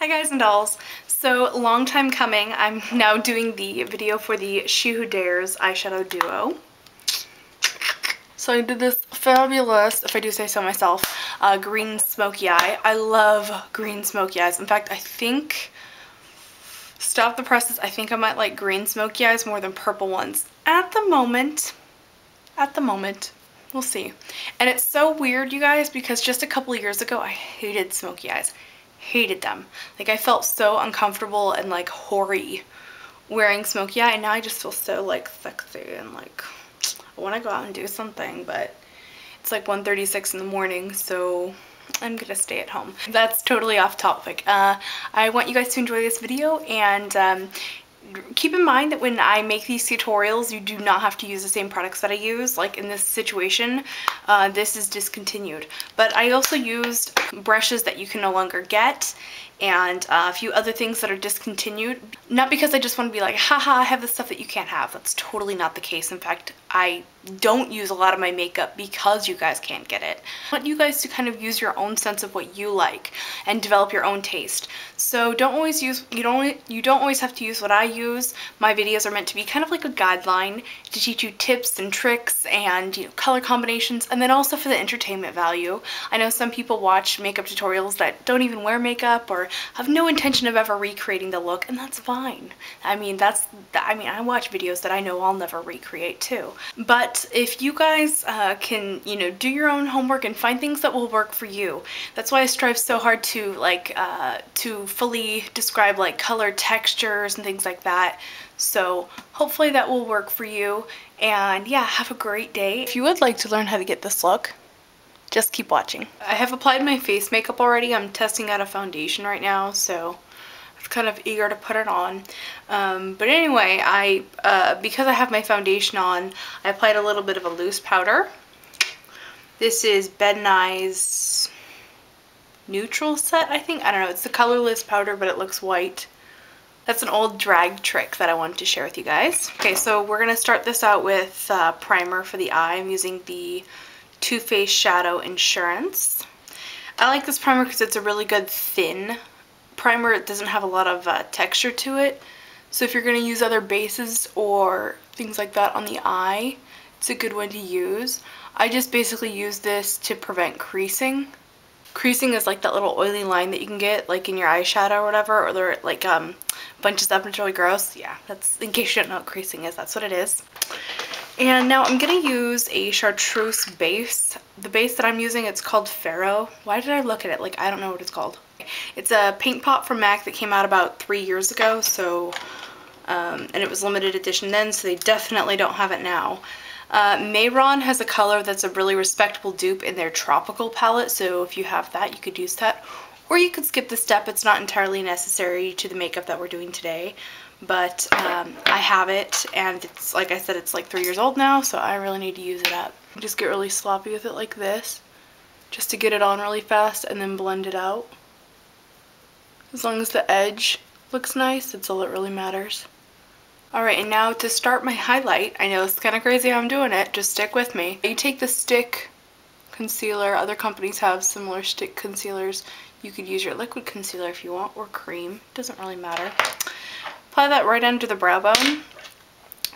Hi guys and dolls. So long time coming, I'm now doing the video for the She Who Dares eyeshadow duo. So I did this fabulous, if I do say so myself, green smoky eye. I love green smoky eyes. In fact, I think, stop the presses, I think I might like green smoky eyes more than purple ones. At the moment, we'll see. And it's so weird, you guys, because just a couple of years ago, I hated smoky eyes. Hated them. Like, I felt so uncomfortable and like hoary wearing smoky eye, and now I just feel so like sexy and like I want to go out and do something, but it's like 1:36 in the morning, so I'm gonna stay at home. That's totally off topic. I want you guys to enjoy this video, and keep in mind that when I make these tutorials, you do not have to use the same products that I use. Like in this situation, this is discontinued. But I also used brushes that you can no longer get, and a few other things that are discontinued. Not because I just want to be like, haha, I have the stuff that you can't have. That's totally not the case. In fact, I don't use a lot of my makeup because you guys can't get it. I want you guys to kind of use your own sense of what you like and develop your own taste. So don't always use, you don't always have to use what I use. My videos are meant to be kind of like a guideline to teach you tips and tricks and, you know, color combinations, and then also for the entertainment value. I know some people watch makeup tutorials that don't even wear makeup or have no intention of ever recreating the look, and that's fine. I mean, I watch videos that I know I'll never recreate too. But if you guys can, you know, do your own homework and find things that will work for you. That's why I strive so hard to like to fully describe like color textures and things like that. So hopefully that will work for you. And yeah, have a great day. If you would like to learn how to get this look, just keep watching. I have applied my face makeup already. I'm testing out a foundation right now, so I'm kind of eager to put it on. But anyway, because I have my foundation on, I applied a little bit of a loose powder. This is Ben Nye's neutral set, I think. I don't know, it's the colorless powder, but it looks white. That's an old drag trick that I wanted to share with you guys. Okay, so we're gonna start this out with primer for the eye. I'm using the Too Faced Shadow Insurance. I like this primer because it's a really good thin primer. It doesn't have a lot of texture to it. So if you're going to use other bases or things like that on the eye, it's a good one to use. I just basically use this to prevent creasing. Creasing is like that little oily line that you can get like in your eyeshadow or whatever, or they're like bunches of stuff and it's really gross. Yeah, that's, in case you don't know what creasing is, that's what it is. And now I'm going to use a chartreuse base. The base that I'm using, it's called Pharaoh. Why did I look at it like I don't know what it's called? It's a paint pot from MAC that came out about 3 years ago, so and it was limited edition then, so they definitely don't have it now. Mayron has a color that's a really respectable dupe in their tropical palette, so if you have that, you could use that. Or you could skip the step. It's not entirely necessary to the makeup that we're doing today. But I have it, and it's, like I said, it's like 3 years old now, so I really need to use it up. Just get really sloppy with it like this, just to get it on really fast and then blend it out. As long as the edge looks nice, that's all that really matters. Alright, and now to start my highlight, I know it's kind of crazy how I'm doing it, just stick with me. You take the stick concealer, other companies have similar stick concealers. You could use your liquid concealer if you want, or cream, doesn't really matter. Apply that right under the brow bone,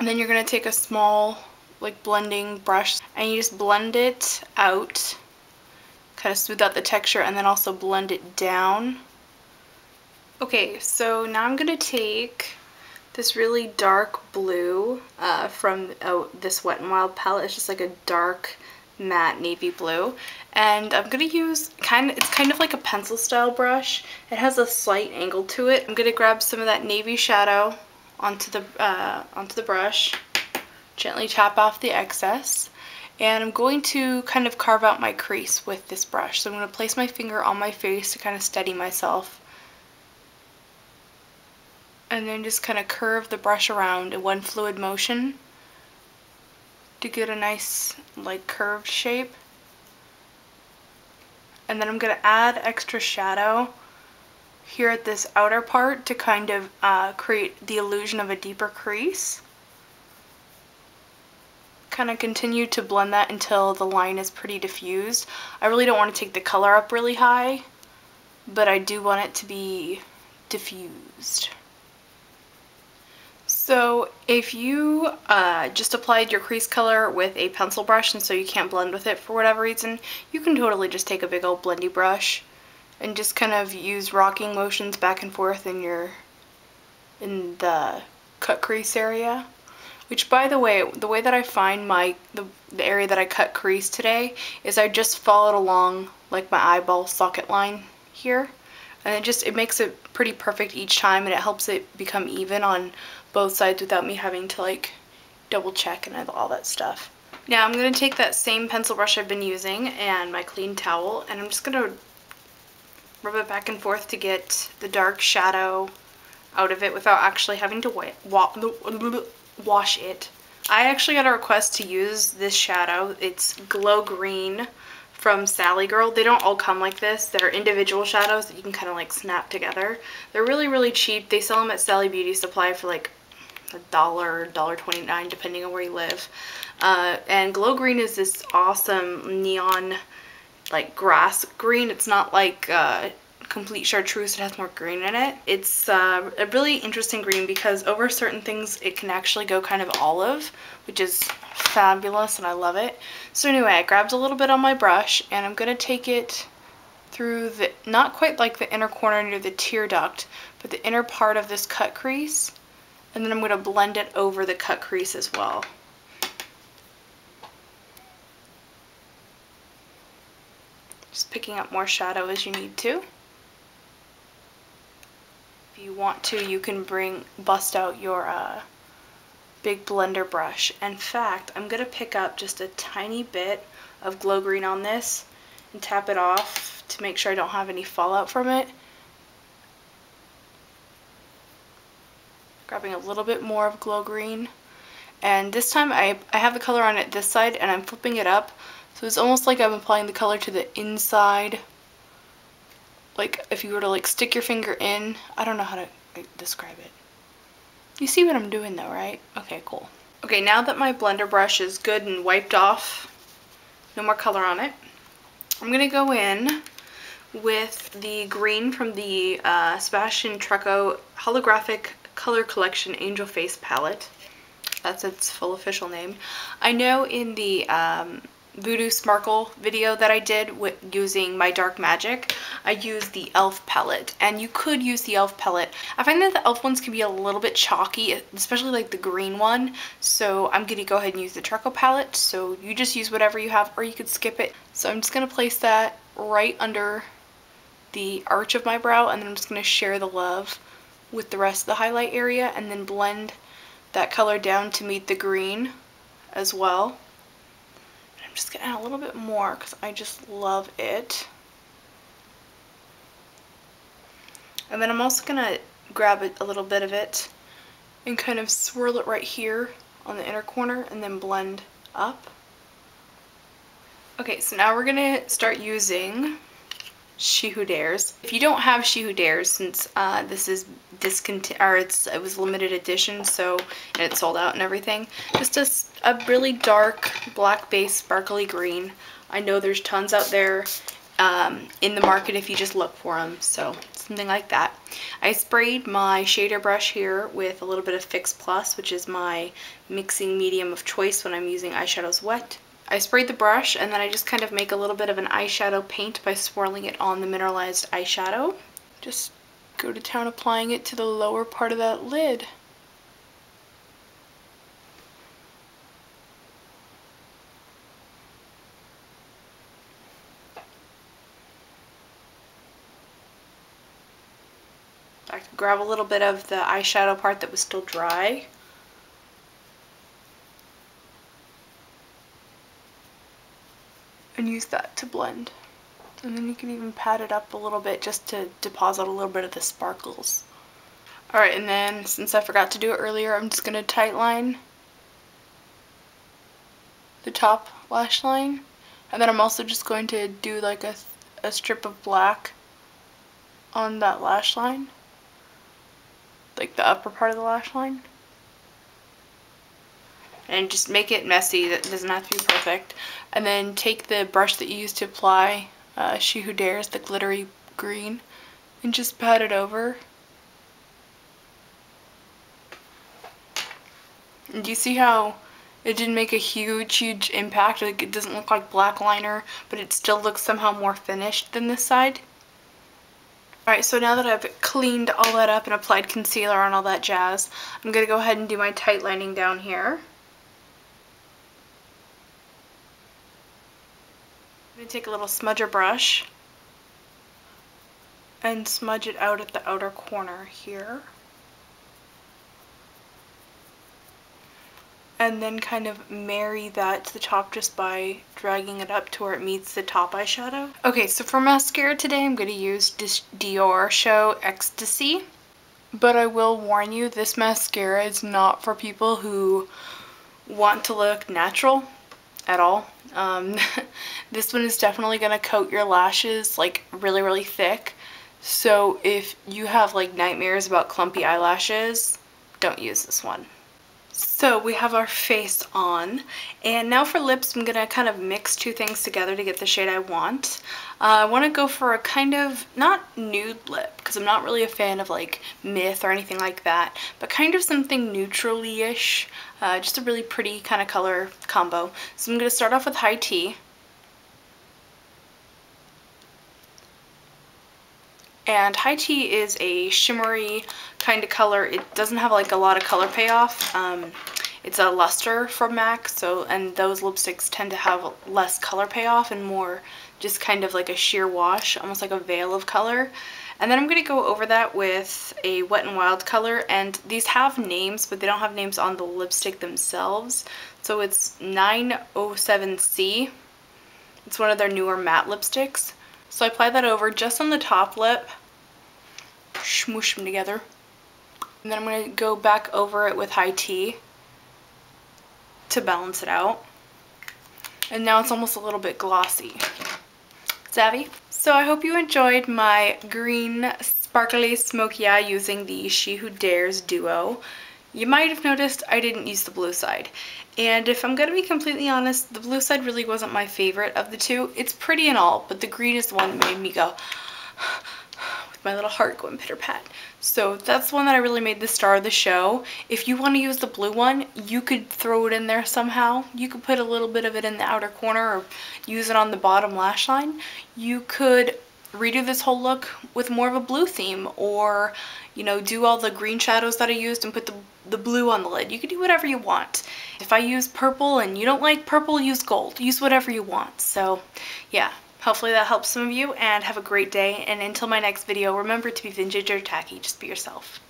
and then you're going to take a small like blending brush and you just blend it out, kind of smooth out the texture, and then also blend it down. Okay, so now I'm going to take this really dark blue from this Wet n Wild palette. It's just like a dark matte navy blue, and I'm gonna use it's kind of like a pencil style brush. It has a slight angle to it. I'm gonna grab some of that navy shadow onto the brush, gently tap off the excess, and I'm going to kind of carve out my crease with this brush. So I'm going to place my finger on my face to kind of steady myself, and then just kind of curve the brush around in one fluid motion to get a nice like curved shape. And then I'm going to add extra shadow here at this outer part to kind of create the illusion of a deeper crease. Kind of continue to blend that until the line is pretty diffused. I really don't want to take the color up really high, but I do want it to be diffused. So if you just applied your crease color with a pencil brush and so you can't blend with it for whatever reason, you can totally just take a big old blendy brush and just kind of use rocking motions back and forth in the cut crease area. Which, by the way that I find the area that I cut crease today is I just followed along like my eyeball socket line here, and it makes it pretty perfect each time, and it helps it become even on both sides without me having to like double check and all that stuff. Now I'm going to take that same pencil brush I've been using and my clean towel, and I'm just going to rub it back and forth to get the dark shadow out of it without actually having to wash it. I actually got a request to use this shadow. It's Glow Green from Sally Girl. They don't all come like this. They're individual shadows that you can kind of like snap together. They're really, really cheap. They sell them at Sally Beauty Supply for like $1, $1.29 depending on where you live. And Glow Green is this awesome neon like grass green. It's not like complete chartreuse. It has more green in it. It's a really interesting green because over certain things it can actually go kind of olive, which is fabulous and I love it. So anyway, I grabbed a little bit on my brush and I'm going to take it through the, not quite like the inner corner near the tear duct, but the inner part of this cut crease, and then I'm going to blend it over the cut crease as well. Just picking up more shadow as you need to. If you want to, you can bust out your big blender brush. In fact, I'm going to pick up just a tiny bit of Glow Green on this and tap it off to make sure I don't have any fallout from it. Grabbing a little bit more of Glow Green. And this time I have the color on it this side and I'm flipping it up. So it's almost like I'm applying the color to the inside. Like if you were to like stick your finger in, I don't know how to describe it. You see what I'm doing though, right? Okay, cool. Okay, now that my blender brush is good and wiped off, no more color on it, I'm gonna go in with the green from the Sebastian Trucco Holographic Color Collection Angel Face Palette. That's its full official name. I know in the Voodoo Sparkle video that I did with using my Dark Magic, I used the e.l.f. palette, and you could use the e.l.f. palette. I find that the e.l.f. ones can be a little bit chalky, especially like the green one, so I'm going to go ahead and use the Trucco palette. So you just use whatever you have, or you could skip it. So I'm just going to place that right under the arch of my brow, and then I'm just going to share the love with the rest of the highlight area, and then blend that color down to meet the green as well. I'm just going to add a little bit more because I just love it. And then I'm also going to grab a little bit of it and kind of swirl it right here on the inner corner and then blend up. Okay, so now we're going to start using She Who Dares. If you don't have She Who Dares, since this is it was limited edition, so and it's sold out and everything, just a really dark black base sparkly green. I know there's tons out there in the market if you just look for them, so something like that. I sprayed my shader brush here with a little bit of Fix Plus, which is my mixing medium of choice when I'm using eyeshadows wet. I sprayed the brush and then I just kind of make a little bit of an eyeshadow paint by swirling it on the mineralized eyeshadow. Just go to town applying it to the lower part of that lid. I could grab a little bit of the eyeshadow part that was still dry. And use that to blend. And then you can even pat it up a little bit just to deposit a little bit of the sparkles. Alright, and then since I forgot to do it earlier, I'm just going to tightline the top lash line. And then I'm also just going to do like a strip of black on that lash line. Like the upper part of the lash line. And just make it messy. That doesn't have to be perfect. And then take the brush that you used to apply She Who Dares, the glittery green, and just pat it over Do you see how it didn't make a huge impact? Like, it doesn't look like black liner, but it still looks somehow more finished than this side. Alright, so now that I've cleaned all that up and applied concealer on all that jazz, I'm going to go ahead and do my tight lining down here. I'm going to take a little smudger brush and smudge it out at the outer corner here. And then kind of marry that to the top just by dragging it up to where it meets the top eyeshadow. Okay, so for mascara today, I'm going to use this Dior Show Ecstasy. But I will warn you, this mascara is not for people who want to look natural at all. This one is definitely going to coat your lashes like really thick. So if you have like nightmares about clumpy eyelashes, don't use this one. So we have our face on, and now for lips I'm going to kind of mix two things together to get the shade I want. I want to go for a kind of, not nude lip, because I'm not really a fan of like Myth or anything like that, but kind of something neutrally-ish, just a really pretty kind of color combo. So I'm going to start off with High Tea. And High Tea is a shimmery kind of color. It doesn't have like a lot of color payoff. It's a luster from MAC, and those lipsticks tend to have less color payoff and more just kind of like a sheer wash, almost like a veil of color. And then I'm going to go over that with a Wet n Wild color, and these have names, but they don't have names on the lipstick themselves. So it's 907C. It's one of their newer matte lipsticks. So I apply that over just on the top lip, smoosh them together, and then I'm going to go back over it with High Tea to balance it out. And now it's almost a little bit glossy. Savvy? So I hope you enjoyed my green sparkly smoky eye using the She Who Dares duo. You might have noticed I didn't use the blue side. And if I'm going to be completely honest, the blue side really wasn't my favorite of the two. It's pretty and all, but the green is the one that made me go with my little heart going pitter-pat. So that's the one that I really made the star of the show. If you want to use the blue one, you could throw it in there somehow. You could put a little bit of it in the outer corner or use it on the bottom lash line. You could redo this whole look with more of a blue theme, or, you know, do all the green shadows that I used and put the blue on the lid. You could do whatever you want. If I use purple and you don't like purple, use gold. Use whatever you want. So yeah, hopefully that helps some of you, and have a great day. And until my next video, remember to be vintage or tacky. Just be yourself.